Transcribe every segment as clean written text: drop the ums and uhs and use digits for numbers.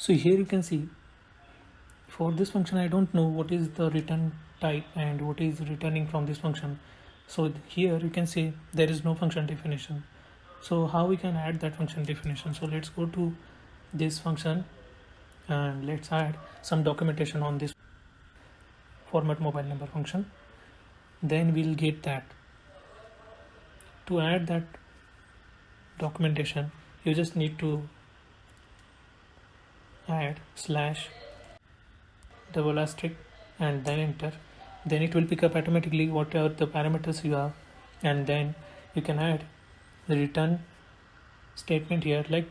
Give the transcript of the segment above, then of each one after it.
So here you can see for this function I don't know what is the return type and what is returning from this function. So here you can see there is no function definition. So how we can add that function definition? So let's go to this function and let's add some documentation on this format mobile number function. Then we'll get that. To add that documentation, you just need to add /* and then enter. Then it will pick up automatically whatever the parameters you have, and then you can add the return statement here, like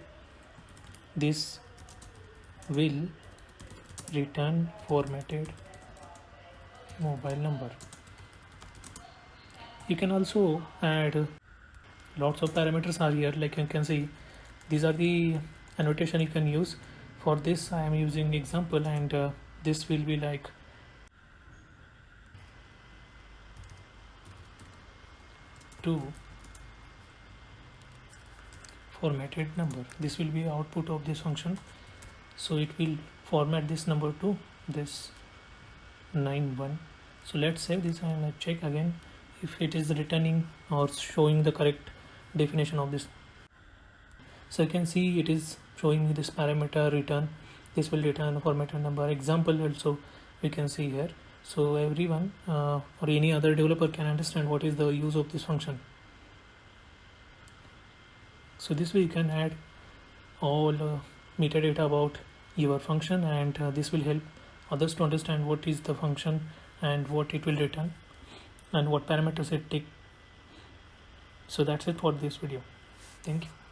this will return formatted mobile number. You can also add lots of parameters are here, like you can see these are the annotation you can use. For this I am using example, and this will be like to formatted number. This will be output of this function, so it will format this number to this 91. So let's save this and let's check again if it is returning or showing the correct definition of this. So you can see it is showing me this parameter return. This will return a formatted number. Example also we can see here. So everyone or any other developer can understand what is the use of this function. So this way you can add all metadata about your function, and this will help others to understand what is the function and what it will return and what parameters it takes. So that's it for this video. Thank you.